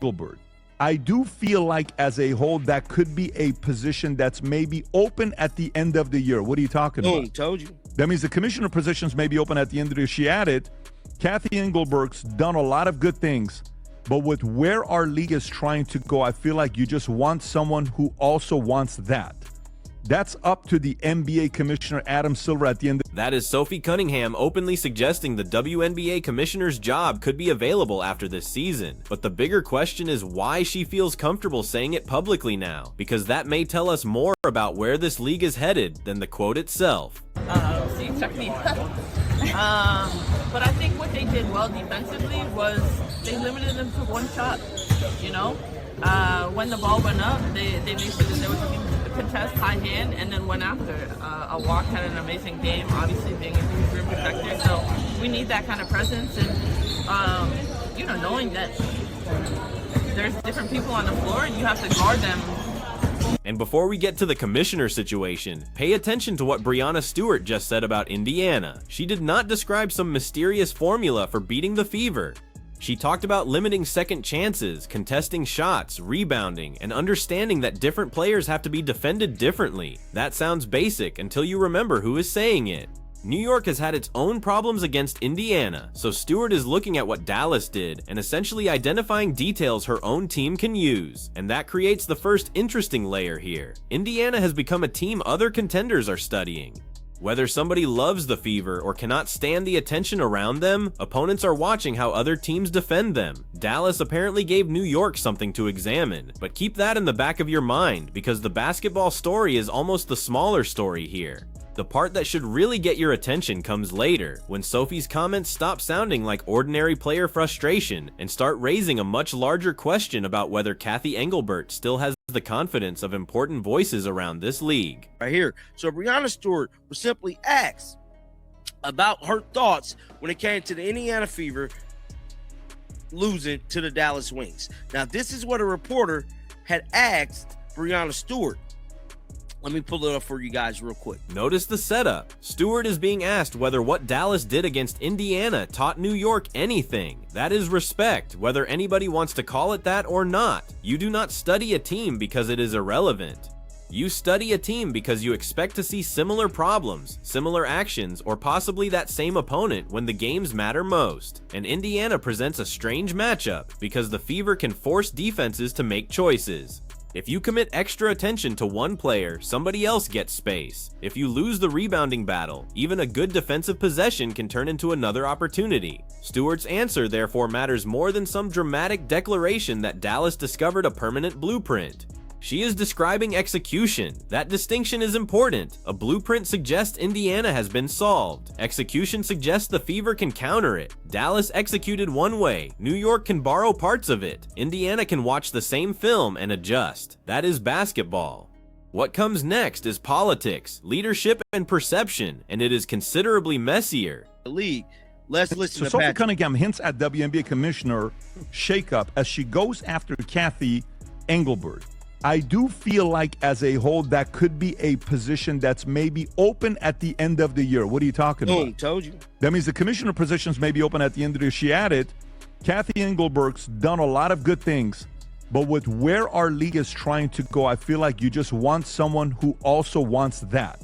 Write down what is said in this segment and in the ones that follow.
Engelbert. I do feel like as a whole that could be a position that's maybe open at the end of the year. What are you talking about? Told you. That means the commissioner positions may be open at the end of the year. She added, Cathy Engelbert's done a lot of good things, but with where our league is trying to go, I feel like you just want someone who also wants that. That's up to the NBA commissioner, Adam Silver, at the end. That is Sophie Cunningham openly suggesting the WNBA commissioner's job could be available after this season. But the bigger question is why she feels comfortable saying it publicly now, because that may tell us more about where this league is headed than the quote itself. See, check me. But I think what they did well defensively was they limited them to one shot, you know? When the ball went up, they made sure that there was a contest, high hand, and then went after. A walk had an amazing game, obviously being a huge rim protector, so we need that kind of presence, and knowing that there's different people on the floor and you have to guard them. And before we get to the commissioner situation, pay attention to what Breanna Stewart just said about Indiana. She did not describe some mysterious formula for beating the Fever. She talked about limiting second chances, contesting shots, rebounding, and understanding that different players have to be defended differently. That sounds basic until you remember who is saying it. New York has had its own problems against Indiana, so Stewart is looking at what Dallas did and essentially identifying details her own team can use. And that creates the first interesting layer here. Indiana has become a team other contenders are studying. Whether somebody loves the Fever or cannot stand the attention around them, opponents are watching how other teams defend them. Dallas apparently gave New York something to examine, but keep that in the back of your mind because the basketball story is almost the smaller story here. The part that should really get your attention comes later, when Sophie's comments stop sounding like ordinary player frustration and start raising a much larger question about whether Cathy Engelbert still has the confidence of important voices around this league. Right here. So Breanna Stewart was simply asked about her thoughts when it came to the Indiana Fever losing to the Dallas Wings. Now, this is what a reporter had asked Breanna Stewart. Let me pull it up for you guys real quick. Notice the setup. Stewart is being asked whether what Dallas did against Indiana taught New York anything. That is respect, whether anybody wants to call it that or not. You do not study a team because it is irrelevant. You study a team because you expect to see similar problems, similar actions, or possibly that same opponent when the games matter most. And Indiana presents a strange matchup because the Fever can force defenses to make choices. If you commit extra attention to one player, somebody else gets space. If you lose the rebounding battle, even a good defensive possession can turn into another opportunity. Stewart's answer therefore matters more than some dramatic declaration that Dallas discovered a permanent blueprint. She is describing execution. That distinction is important. A blueprint suggests Indiana has been solved. Execution suggests the Fever can counter it. Dallas executed one way. New York can borrow parts of it. Indiana can watch the same film and adjust. That is basketball. What comes next is politics, leadership, and perception, and it is considerably messier. The league. Let's listen to Sophie Patrick. Cunningham hints at WNBA commissioner shakeup as she goes after Cathy Engelbert. I do feel like as a whole that could be a position that's maybe open at the end of the year. What are you talking about? Told you. That means the commissioner positions may be open at the end of the year. She added, Cathy Engelbert's done a lot of good things, but with where our league is trying to go, I feel like you just want someone who also wants that.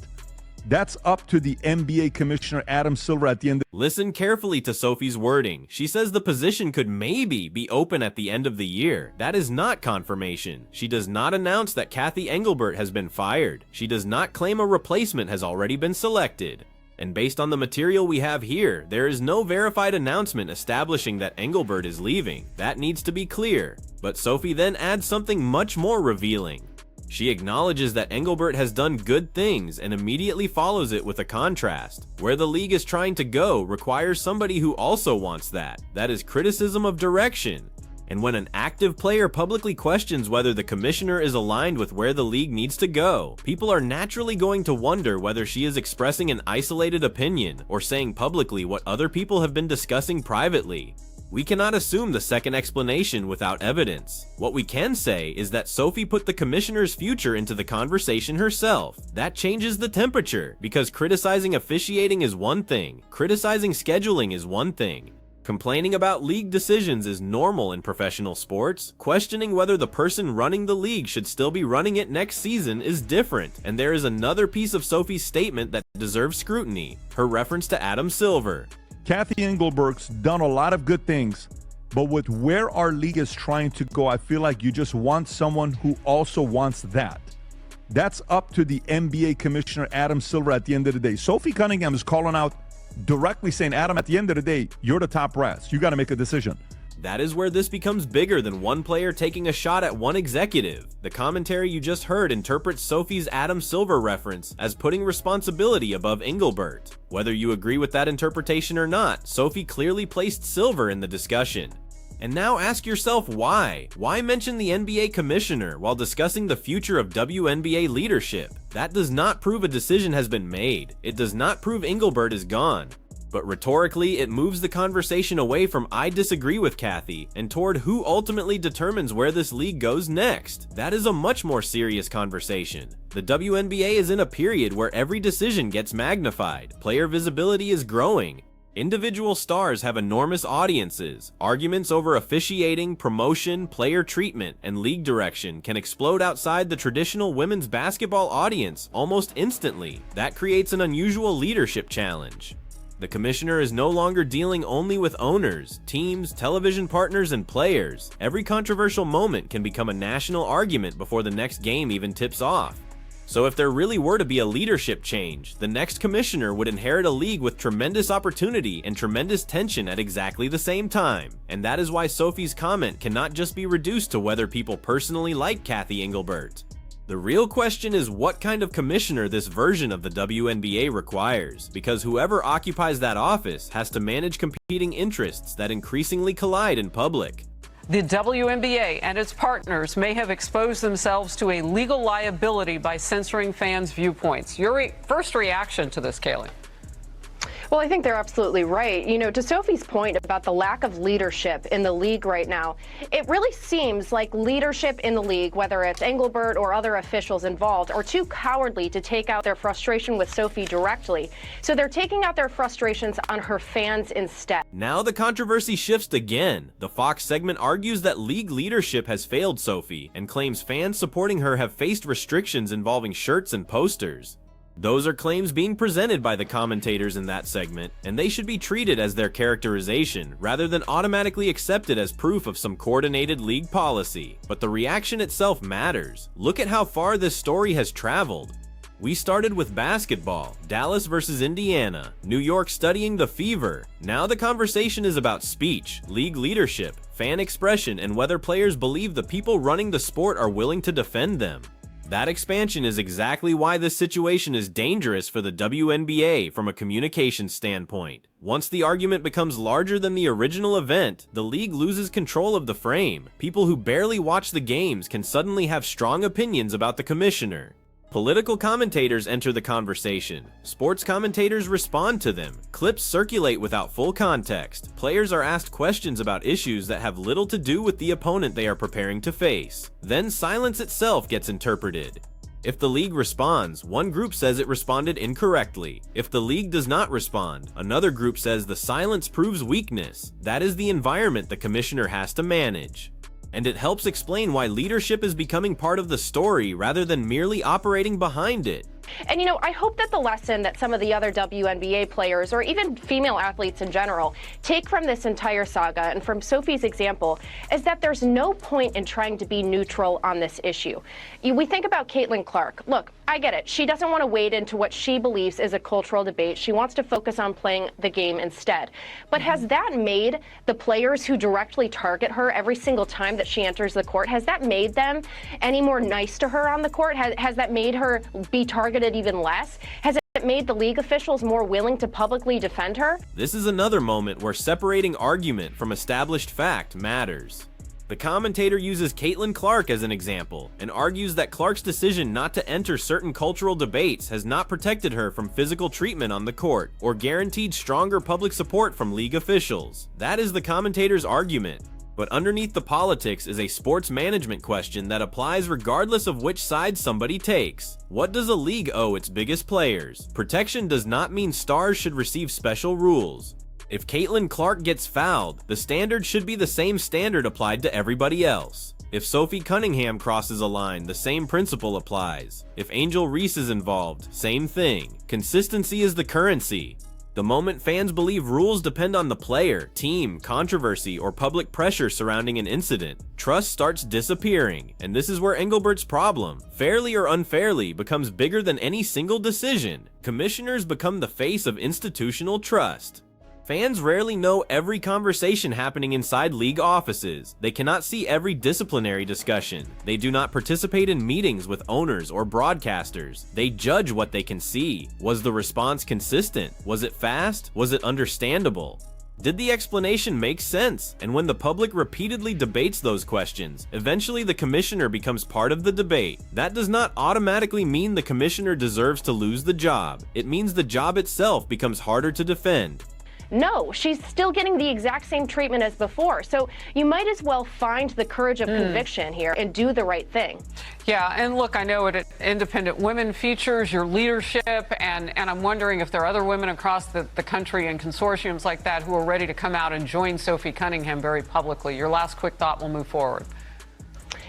That's up to the NBA commissioner, Adam Silver, at the end. Listen carefully to Sophie's wording. She says the position could maybe be open at the end of the year. That is not confirmation. She does not announce that Cathy Engelbert has been fired. She does not claim a replacement has already been selected. And based on the material we have here, there is no verified announcement establishing that Engelbert is leaving. That needs to be clear. But Sophie then adds something much more revealing. She acknowledges that Engelbert has done good things and immediately follows it with a contrast. Where the league is trying to go requires somebody who also wants that. That is criticism of direction. And when an active player publicly questions whether the commissioner is aligned with where the league needs to go, people are naturally going to wonder whether she is expressing an isolated opinion or saying publicly what other people have been discussing privately. We cannot assume the second explanation without evidence. What we can say is that Sophie put the commissioner's future into the conversation herself. That changes the temperature, because criticizing officiating is one thing, criticizing scheduling is one thing. Complaining about league decisions is normal in professional sports. Questioning whether the person running the league should still be running it next season is different. And there is another piece of Sophie's statement that deserves scrutiny, her reference to Adam Silver. Cathy Engelbert's done a lot of good things, but with where our league is trying to go, I feel like you just want someone who also wants that. That's up to the NBA commissioner, Adam Silver, at the end of the day. Sophie Cunningham is calling out directly saying, Adam, at the end of the day, you're the top brass. You got to make a decision. That is where this becomes bigger than one player taking a shot at one executive. The commentary you just heard interprets Sophie's Adam Silver reference as putting responsibility above Engelbert. Whether you agree with that interpretation or not, Sophie clearly placed Silver in the discussion. And now ask yourself why? Why mention the NBA commissioner while discussing the future of WNBA leadership? That does not prove a decision has been made. It does not prove Engelbert is gone. But rhetorically, it moves the conversation away from "I disagree with Cathy" and toward who ultimately determines where this league goes next. That is a much more serious conversation. The WNBA is in a period where every decision gets magnified. Player visibility is growing. Individual stars have enormous audiences. Arguments over officiating, promotion, player treatment, and league direction can explode outside the traditional women's basketball audience almost instantly. That creates an unusual leadership challenge. The commissioner is no longer dealing only with owners, teams, television partners, and players. Every controversial moment can become a national argument before the next game even tips off. So if there really were to be a leadership change, the next commissioner would inherit a league with tremendous opportunity and tremendous tension at exactly the same time. And that is why Sophie's comment cannot just be reduced to whether people personally like Cathy Engelbert. The real question is what kind of commissioner this version of the WNBA requires, because whoever occupies that office has to manage competing interests that increasingly collide in public. The WNBA and its partners may have exposed themselves to a legal liability by censoring fans' viewpoints. Your first reaction to this, Kaylee? Well, I think they're absolutely right. You know, to Sophie's point about the lack of leadership in the league right now, it really seems like leadership in the league, whether it's Engelbert or other officials involved, are too cowardly to take out their frustration with Sophie directly. So they're taking out their frustrations on her fans instead. Now the controversy shifts again. The Fox segment argues that league leadership has failed Sophie and claims fans supporting her have faced restrictions involving shirts and posters. Those are claims being presented by the commentators in that segment, and they should be treated as their characterization rather than automatically accepted as proof of some coordinated league policy. But the reaction itself matters. Look at how far this story has traveled. We started with basketball, Dallas versus Indiana, New York studying the fever. Now the conversation is about speech, league leadership, fan expression, and whether players believe the people running the sport are willing to defend them. That expansion is exactly why this situation is dangerous for the WNBA from a communication standpoint. Once the argument becomes larger than the original event, the league loses control of the frame. People who barely watch the games can suddenly have strong opinions about the commissioner. Political commentators enter the conversation. Sports commentators respond to them. Clips circulate without full context. Players are asked questions about issues that have little to do with the opponent they are preparing to face. Then silence itself gets interpreted. If the league responds, one group says it responded incorrectly. If the league does not respond, another group says the silence proves weakness. That is the environment the commissioner has to manage. And it helps explain why leadership is becoming part of the story rather than merely operating behind it. And, you know, I hope that the lesson that some of the other WNBA players, or even female athletes in general, take from this entire saga and from Sophie's example is that there's no point in trying to be neutral on this issue. We think about Caitlin Clark. Look, I get it. She doesn't want to wade into what she believes is a cultural debate. She wants to focus on playing the game instead. But has that made the players who directly target her every single time that she enters the court, has that made them any more nice to her on the court? Has that made her be targeted even less? Has it made the league officials more willing to publicly defend her? This is another moment where separating argument from established fact matters. The commentator uses Caitlin Clark as an example and argues that Clark's decision not to enter certain cultural debates has not protected her from physical treatment on the court or guaranteed stronger public support from league officials. That is the commentator's argument. But underneath the politics is a sports management question that applies regardless of which side somebody takes. What does a league owe its biggest players? Protection does not mean stars should receive special rules. If Caitlin Clark gets fouled, the standard should be the same standard applied to everybody else. If Sophie Cunningham crosses a line, the same principle applies. If Angel Reese is involved, same thing. Consistency is the currency. The moment fans believe rules depend on the player, team, controversy, or public pressure surrounding an incident, trust starts disappearing, and this is where Engelbert's problem, fairly or unfairly, becomes bigger than any single decision. Commissioners become the face of institutional trust. Fans rarely know every conversation happening inside league offices. They cannot see every disciplinary discussion. They do not participate in meetings with owners or broadcasters. They judge what they can see. Was the response consistent? Was it fast? Was it understandable? Did the explanation make sense? And when the public repeatedly debates those questions, eventually the commissioner becomes part of the debate. That does not automatically mean the commissioner deserves to lose the job. It means the job itself becomes harder to defend. No, she's still getting the exact same treatment as before. So you might as well find the courage of conviction here and do the right thing. Yeah, and look, I know it Independent Women features your leadership, and I'm wondering if there are other women across the country and consortiums like that who are ready to come out and join Sophie Cunningham very publicly. Your last quick thought, we'll move forward.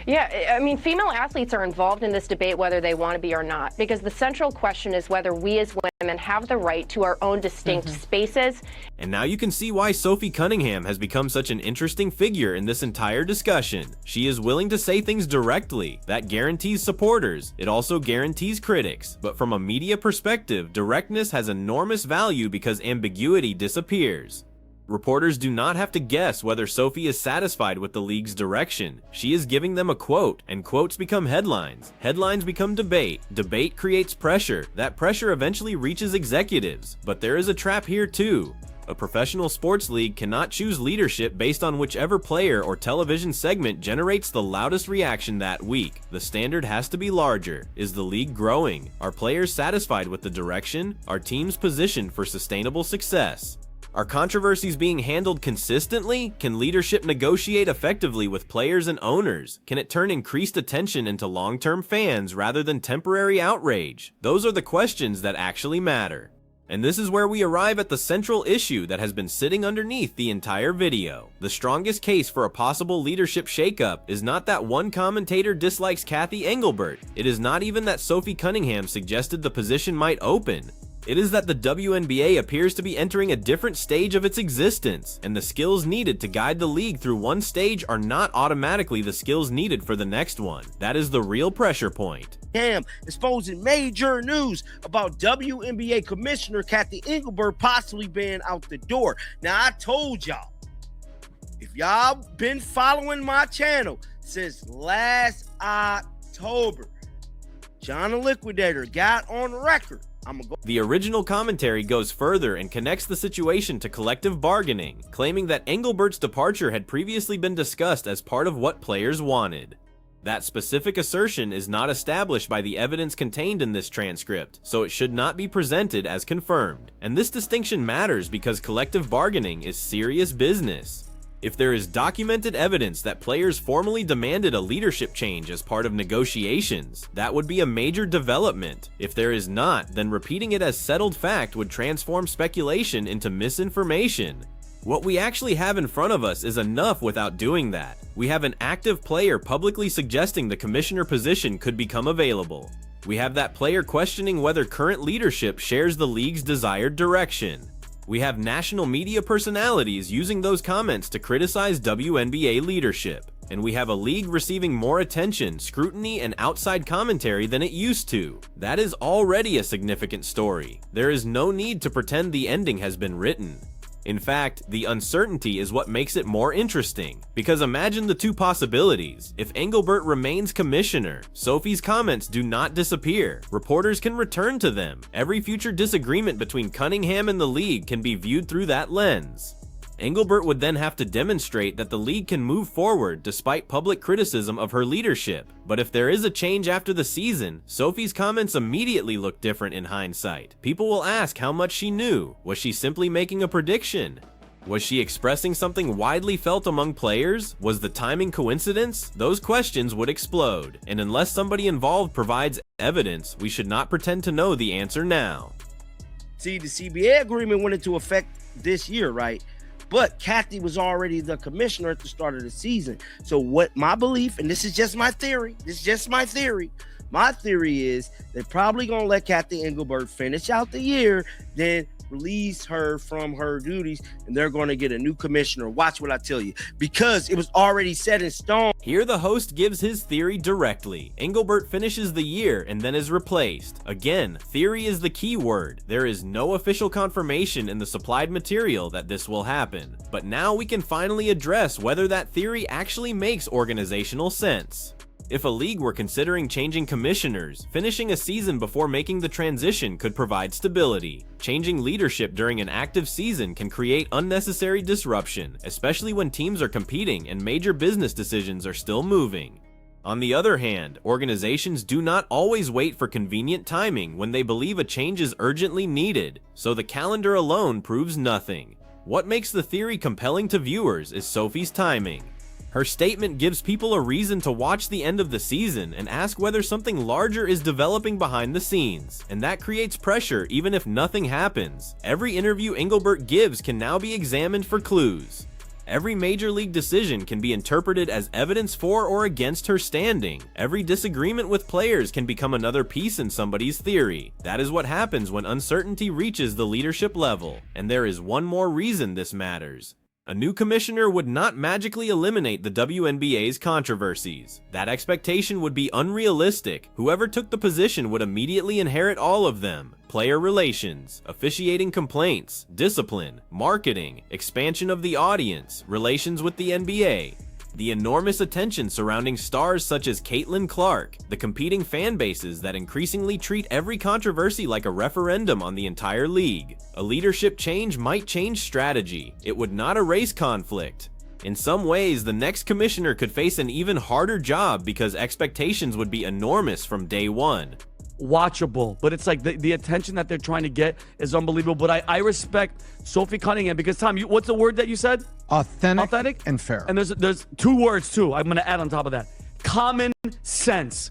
Yeah, I mean, female athletes are involved in this debate whether they want to be or not, because the central question is whether we as women have the right to our own distinct spaces. And now you can see why Sophie Cunningham has become such an interesting figure in this entire discussion. She is willing to say things directly. That guarantees supporters. It also guarantees critics. But from a media perspective, directness has enormous value because ambiguity disappears. Reporters do not have to guess whether Sophie is satisfied with the league's direction. She is giving them a quote, and quotes become headlines. Headlines become debate. Debate creates pressure. That pressure eventually reaches executives. But there is a trap here too. A professional sports league cannot choose leadership based on whichever player or television segment generates the loudest reaction that week. The standard has to be larger. Is the league growing? Are players satisfied with the direction? Are teams positioned for sustainable success? Are controversies being handled consistently? Can leadership negotiate effectively with players and owners? Can it turn increased attention into long-term fans rather than temporary outrage? Those are the questions that actually matter. And this is where we arrive at the central issue that has been sitting underneath the entire video. The strongest case for a possible leadership shakeup is not that one commentator dislikes Cathy Engelbert. It is not even that Sophie Cunningham suggested the position might open. It is that the WNBA appears to be entering a different stage of its existence, and the skills needed to guide the league through one stage are not automatically the skills needed for the next one. That is the real pressure point. Exposing major news about WNBA Commissioner Cathy Engelbert possibly being out the door. Now, I told y'all, if y'all been following my channel since last October, John the Liquidator got on record. The original commentary goes further and connects the situation to collective bargaining, claiming that Engelbert's departure had previously been discussed as part of what players wanted. That specific assertion is not established by the evidence contained in this transcript, so it should not be presented as confirmed. And this distinction matters because collective bargaining is serious business. If there is documented evidence that players formally demanded a leadership change as part of negotiations, that would be a major development. If there is not, then repeating it as settled fact would transform speculation into misinformation. What we actually have in front of us is enough without doing that. We have an active player publicly suggesting the commissioner position could become available. We have that player questioning whether current leadership shares the league's desired direction. We have national media personalities using those comments to criticize WNBA leadership. And we have a league receiving more attention, scrutiny, and outside commentary than it used to. That is already a significant story. There is no need to pretend the ending has been written. In fact, the uncertainty is what makes it more interesting. Because imagine the two possibilities. If Engelbert remains commissioner, Sophie's comments do not disappear. Reporters can return to them. Every future disagreement between Cunningham and the league can be viewed through that lens. Engelbert would then have to demonstrate that the league can move forward despite public criticism of her leadership. But if there is a change after the season, Sophie's comments immediately look different in hindsight. People will ask how much she knew. Was she simply making a prediction? Was she expressing something widely felt among players? Was the timing coincidence? Those questions would explode. And unless somebody involved provides evidence, we should not pretend to know the answer now. See, the CBA agreement went into effect this year, right? But Cathy was already the commissioner at the start of the season. So what my belief, and this is just my theory, my theory is they're probably going to let Cathy Engelbert finish out the year, then release her from her duties, and they're going to get a new commissioner. Watch what I tell you, because it was already set in stone. Here the host gives his theory directly. Engelbert finishes the year and then is replaced. Again, theory is the key word. There is no official confirmation in the supplied material that this will happen. But now we can finally address whether that theory actually makes organizational sense. If a league were considering changing commissioners, finishing a season before making the transition could provide stability. Changing leadership during an active season can create unnecessary disruption, especially when teams are competing and major business decisions are still moving. On the other hand, organizations do not always wait for convenient timing when they believe a change is urgently needed, so the calendar alone proves nothing. What makes the theory compelling to viewers is Sophie's timing. Her statement gives people a reason to watch the end of the season and ask whether something larger is developing behind the scenes, and that creates pressure even if nothing happens. Every interview Engelbert gives can now be examined for clues. Every major league decision can be interpreted as evidence for or against her standing. Every disagreement with players can become another piece in somebody's theory. That is what happens when uncertainty reaches the leadership level, and there is one more reason this matters. A new commissioner would not magically eliminate the WNBA's controversies. That expectation would be unrealistic. Whoever took the position would immediately inherit all of them. Player relations, officiating complaints, discipline, marketing, expansion of the audience, relations with the NBA. The enormous attention surrounding stars such as Caitlin Clark, the competing fan bases that increasingly treat every controversy like a referendum on the entire league. A leadership change might change strategy. It would not erase conflict. In some ways, the next commissioner could face an even harder job because expectations would be enormous from day one. Watchable, but it's like the attention that they're trying to get is unbelievable. But I respect Sophie Cunningham because, Tom, what's the word that you said? Authentic and fair. And there's two words too I'm going to add on top of that. Common sense.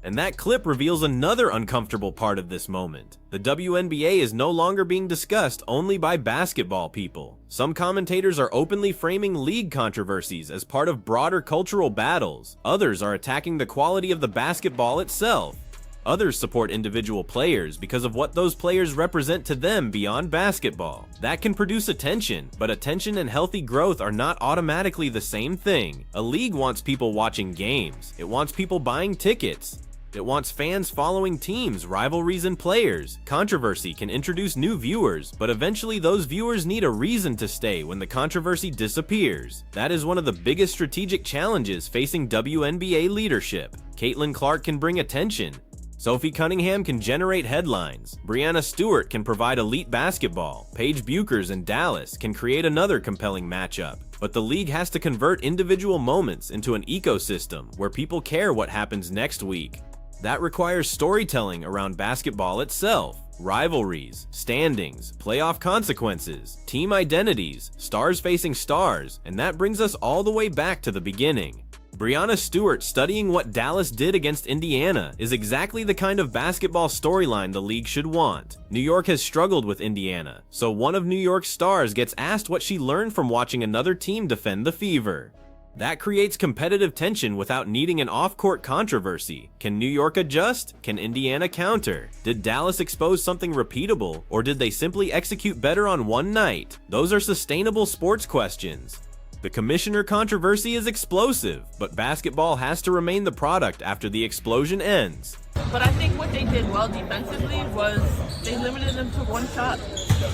And that clip reveals another uncomfortable part of this moment. The WNBA is no longer being discussed only by basketball people. Some commentators are openly framing league controversies as part of broader cultural battles. Others are attacking the quality of the basketball itself. Others support individual players because of what those players represent to them beyond basketball. That can produce attention, but attention and healthy growth are not automatically the same thing. A league wants people watching games. It wants people buying tickets. It wants fans following teams, rivalries, and players. Controversy can introduce new viewers, but eventually those viewers need a reason to stay when the controversy disappears. That is one of the biggest strategic challenges facing WNBA leadership. Caitlin Clark can bring attention. Sophie Cunningham can generate headlines. Breanna Stewart can provide elite basketball. Paige Buchers in Dallas can create another compelling matchup. But the league has to convert individual moments into an ecosystem where people care what happens next week. That requires storytelling around basketball itself, rivalries, standings, playoff consequences, team identities, stars facing stars, and that brings us all the way back to the beginning. Breanna Stewart studying what Dallas did against Indiana is exactly the kind of basketball storyline the league should want. New York has struggled with Indiana, so one of New York's stars gets asked what she learned from watching another team defend the Fever. That creates competitive tension without needing an off-court controversy. Can New York adjust? Can Indiana counter? Did Dallas expose something repeatable, or did they simply execute better on one night? Those are sustainable sports questions. The commissioner controversy is explosive, but basketball has to remain the product after the explosion ends. But I think what they did well defensively was they limited them to one shot.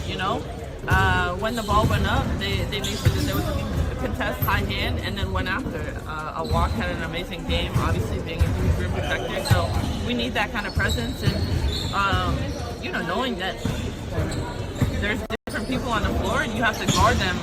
You know, when the ball went up, they made sure that there was a contest high hand and then went after. A walk had an amazing game, obviously being a huge rim protector. So we need that kind of presence and, you know, knowing that there's different people on the floor and you have to guard them.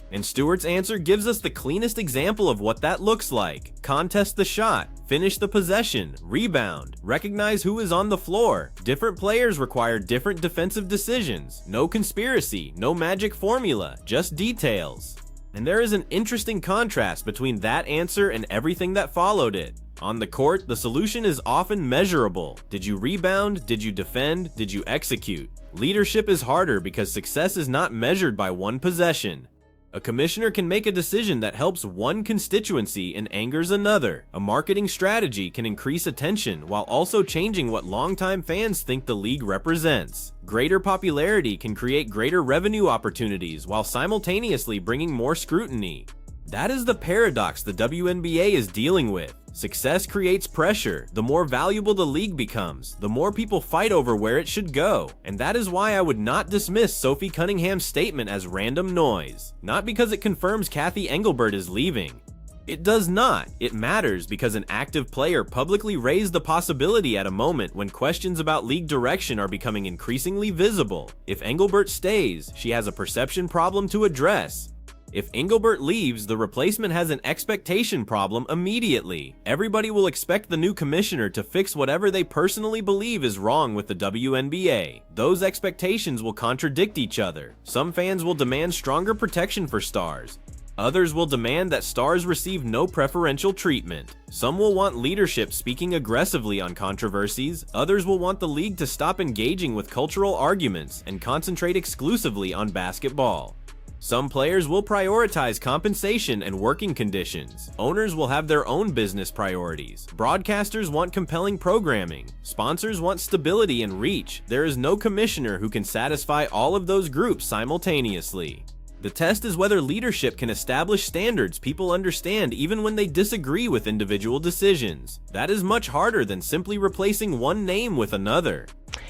And Stewart's answer gives us the cleanest example of what that looks like. Contest the shot, finish the possession, rebound, recognize who is on the floor. Different players require different defensive decisions. No conspiracy, no magic formula, just details. And there is an interesting contrast between that answer and everything that followed it. On the court, the solution is often measurable. Did you rebound? Did you defend? Did you execute? Leadership is harder because success is not measured by one possession. A commissioner can make a decision that helps one constituency and angers another. A marketing strategy can increase attention while also changing what longtime fans think the league represents. Greater popularity can create greater revenue opportunities while simultaneously bringing more scrutiny. That is the paradox the WNBA is dealing with. Success creates pressure. The more valuable the league becomes, the more people fight over where it should go. And that is why I would not dismiss Sophie Cunningham's statement as random noise. Not because it confirms Cathy Engelbert is leaving. It does not. It matters because an active player publicly raised the possibility at a moment when questions about league direction are becoming increasingly visible. If Engelbert stays, she has a perception problem to address. If Engelbert leaves, the replacement has an expectation problem immediately. Everybody will expect the new commissioner to fix whatever they personally believe is wrong with the WNBA. Those expectations will contradict each other. Some fans will demand stronger protection for stars. Others will demand that stars receive no preferential treatment. Some will want leadership speaking aggressively on controversies. Others will want the league to stop engaging with cultural arguments and concentrate exclusively on basketball. Some players will prioritize compensation and working conditions. Owners will have their own business priorities. Broadcasters want compelling programming. Sponsors want stability and reach. There is no commissioner who can satisfy all of those groups simultaneously. The test is whether leadership can establish standards people understand even when they disagree with individual decisions. That is much harder than simply replacing one name with another.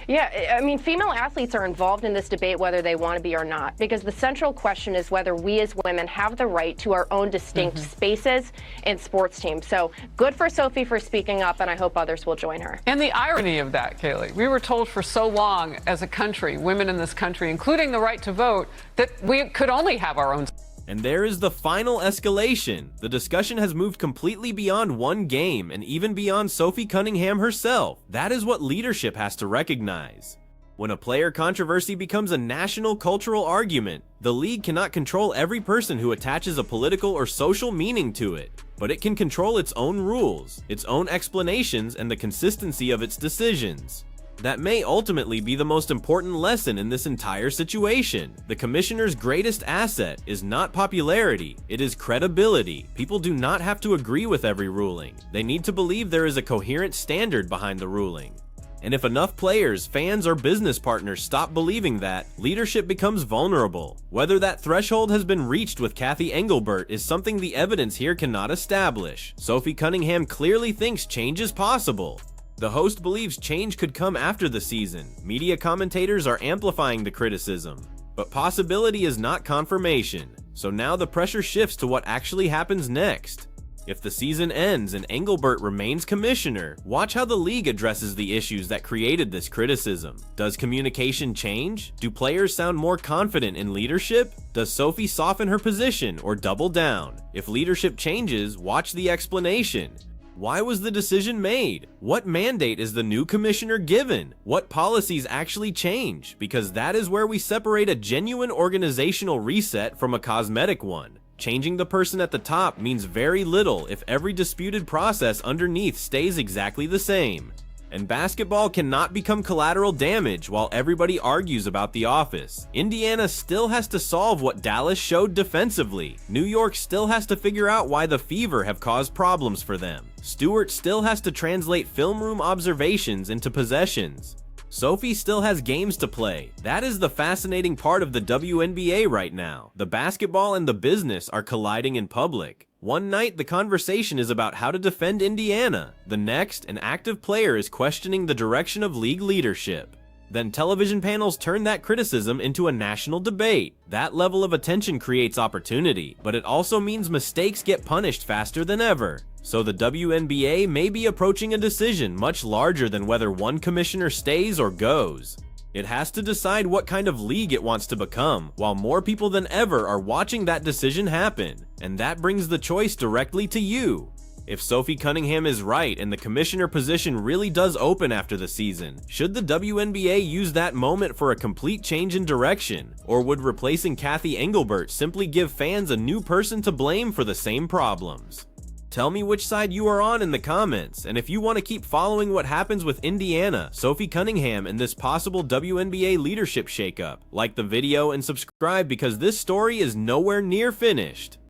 Yeah, I mean, female athletes are involved in this debate whether they want to be or not, because the central question is whether we as women have the right to our own distinct spaces in sports teams. So good for Sophie for speaking up, and I hope others will join her. And the irony of that, Kaylee, we were told for so long as a country, women in this country, including the right to vote, that we could only have our own. And there is the final escalation. The discussion has moved completely beyond one game and even beyond Sophie Cunningham herself. That is what leadership has to recognize. When a player controversy becomes a national cultural argument, the league cannot control every person who attaches a political or social meaning to it, but it can control its own rules, its own explanations, and the consistency of its decisions. That may ultimately be the most important lesson in this entire situation. The commissioner's greatest asset is not popularity, it is credibility. People do not have to agree with every ruling. They need to believe there is a coherent standard behind the ruling. And if enough players, fans, or business partners stop believing that, leadership becomes vulnerable. Whether that threshold has been reached with Cathy Engelbert is something the evidence here cannot establish. Sophie Cunningham clearly thinks change is possible. The host believes change could come after the season. Media commentators are amplifying the criticism. But possibility is not confirmation. So now the pressure shifts to what actually happens next. If the season ends and Engelbert remains commissioner, watch how the league addresses the issues that created this criticism. Does communication change? Do players sound more confident in leadership? Does Sophie soften her position or double down? If leadership changes, watch the explanation. Why was the decision made? What mandate is the new commissioner given? What policies actually change? Because that is where we separate a genuine organizational reset from a cosmetic one. Changing the person at the top means very little if every disputed process underneath stays exactly the same. And basketball cannot become collateral damage while everybody argues about the office. Indiana still has to solve what Dallas showed defensively. New York still has to figure out why the Fever have caused problems for them. Stewart still has to translate film room observations into possessions. Sophie still has games to play. That is the fascinating part of the WNBA right now. The basketball and the business are colliding in public. One night, the conversation is about how to defend Indiana. The next, an active player is questioning the direction of league leadership. Then television panels turn that criticism into a national debate. That level of attention creates opportunity, but it also means mistakes get punished faster than ever. So the WNBA may be approaching a decision much larger than whether one commissioner stays or goes. It has to decide what kind of league it wants to become, while more people than ever are watching that decision happen. And that brings the choice directly to you. If Sophie Cunningham is right and the commissioner position really does open after the season, should the WNBA use that moment for a complete change in direction? Or would replacing Cathy Engelbert simply give fans a new person to blame for the same problems? Tell me which side you are on in the comments, and if you want to keep following what happens with Indiana, Sophie Cunningham, and this possible WNBA leadership shakeup, like the video and subscribe because this story is nowhere near finished.